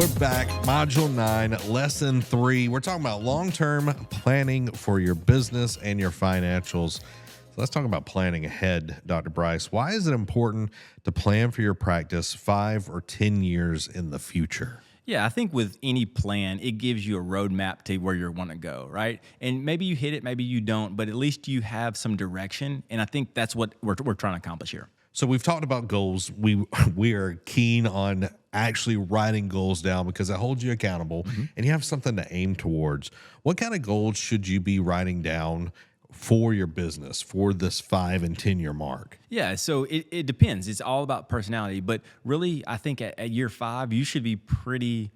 we're back. Module 9, Lesson 3. We're talking about long-term planning for your business and your financials. So let's talk about planning ahead, Dr. Brice. Why is it important to plan for your practice 5 or 10 years in the future? Yeah, I think with any plan, it gives you a roadmap to where you want to go, right? And maybe you hit it, maybe you don't, but at least you have some direction. And I think that's what we're trying to accomplish here. So we've talked about goals. We are keen on actually writing goals down because it holds you accountable and you have something to aim towards. What kind of goals should you be writing down for your business for this 5 and 10 year mark? Yeah, so it depends. It's all about personality. But really, I think at year 5, you should be pretty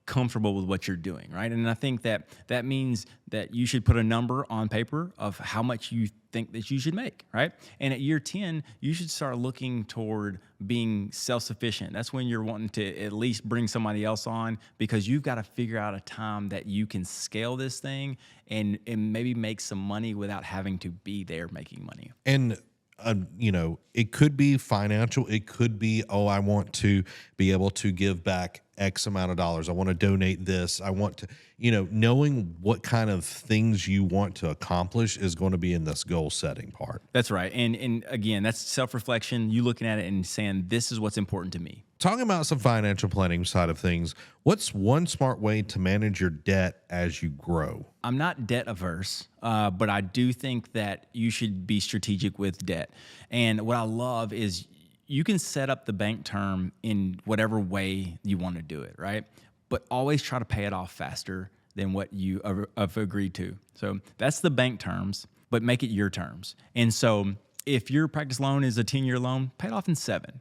comfortable with what you're doing, right? And I think that means that you should put a number on paper of how much you think that you should make, right? And at year 10, you should start looking toward being self-sufficient. That's when you're wanting to at least bring somebody else on, because you've got to figure out a time that you can scale this thing and maybe make some money without having to be there making money. And it could be financial. It could be, I want to be able to give back X amount of dollars. I want to donate this. I want to, knowing what kind of things you want to accomplish is going to be in this goal setting part. That's right. And again, that's self-reflection. You looking at it and saying, this is what's important to me. Talking about some financial planning side of things, what's one smart way to manage your debt as you grow? I'm not debt averse, but I do think that you should be strategic with debt. And what I love is you can set up the bank term in whatever way you want to do it, right? But always try to pay it off faster than what you have agreed to. So that's the bank terms, but make it your terms. And so if your practice loan is a 10-year loan, pay it off in 7.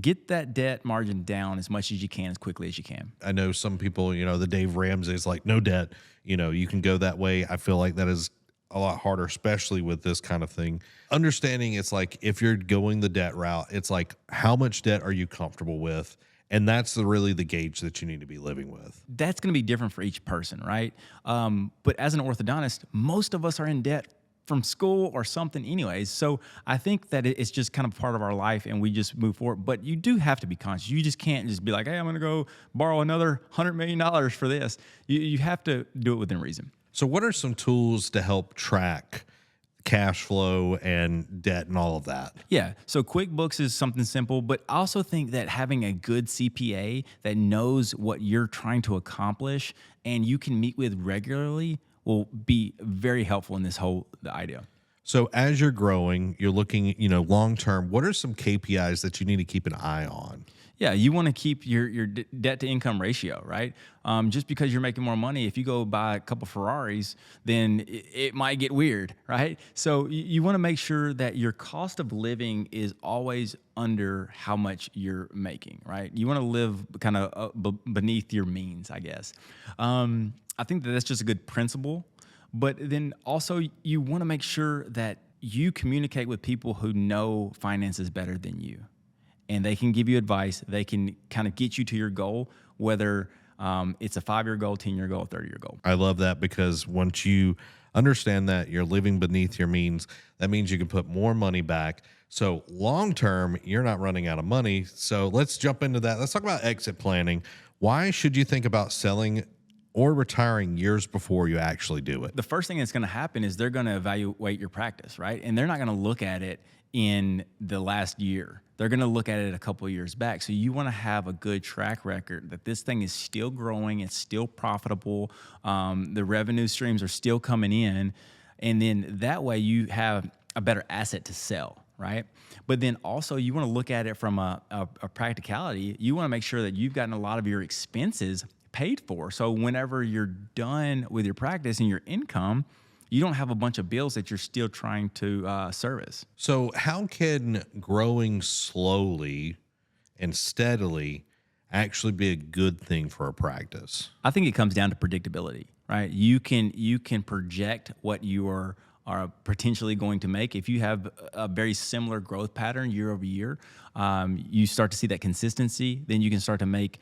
Get that debt margin down as much as you can, as quickly as you can. I know some people, the Dave Ramsey's like, no debt, you can go that way. I feel like that is a lot harder, especially with this kind of thing. Understanding it's like, if you're going the debt route, it's like, how much debt are you comfortable with? And that's really the gauge that you need to be living with. That's going to be different for each person, right? But as an orthodontist, most of us are in debt from school or something anyways. So I think that it's just kind of part of our life and we just move forward. But you do have to be conscious. You just can't just be like, hey, I'm going to go borrow another $100 million for this. You have to do it within reason. So what are some tools to help track cash flow and debt and all of that? Yeah, so QuickBooks is something simple, but I also think that having a good CPA that knows what you're trying to accomplish and you can meet with regularly will be very helpful in this whole idea. So as you're growing, you're looking, long term, what are some KPIs that you need to keep an eye on? Yeah, you want to keep your debt to income ratio, right? Just because you're making more money, if you go buy a couple Ferraris, then it might get weird, right? So you want to make sure that your cost of living is always under how much you're making, right? You want to live kind of beneath your means, I guess. I think that that's just a good principle. But then also you want to make sure that you communicate with people who know finances better than you. And they can give you advice. They can kind of get you to your goal, whether it's a 5-year goal, 10-year goal, 30-year goal. I love that, because once you understand that you're living beneath your means, that means you can put more money back. So long term, you're not running out of money. So let's jump into that. Let's talk about exit planning. Why should you think about selling or retiring years before you actually do it? The first thing that's going to happen is they're going to evaluate your practice, right? And they're not going to look at it in the last year. They're going to look at it a couple of years back. So you want to have a good track record that this thing is still growing, it's still profitable, the revenue streams are still coming in, and then that way you have a better asset to sell, right? But then also you want to look at it from a practicality. You want to make sure that you've gotten a lot of your expenses paid for. So whenever you're done with your practice and your income, you don't have a bunch of bills that you're still trying to service. So how can growing slowly and steadily actually be a good thing for a practice? I think it comes down to predictability, right? You can project what you are potentially going to make. If you have a very similar growth pattern year over year, you start to see that consistency. Then you can start to make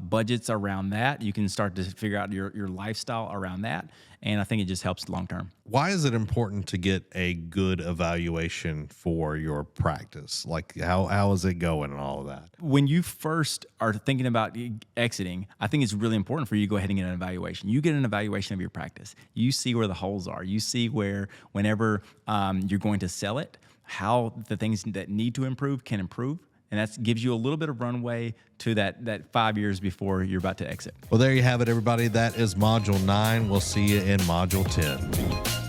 budgets around that. You can start to figure out your lifestyle around that. And I think it just helps long term. Why is it important to get a good evaluation for your practice? Like how is it going and all of that? When you first are thinking about exiting, I think it's really important for you to go ahead and get an evaluation. You get an evaluation of your practice. You see where the holes are. You see where whenever you're going to sell it, how the things that need to improve can improve. And that gives you a little bit of runway to that 5 years before you're about to exit. Well, there you have it, everybody. That is Module 9. We'll see you in Module 10.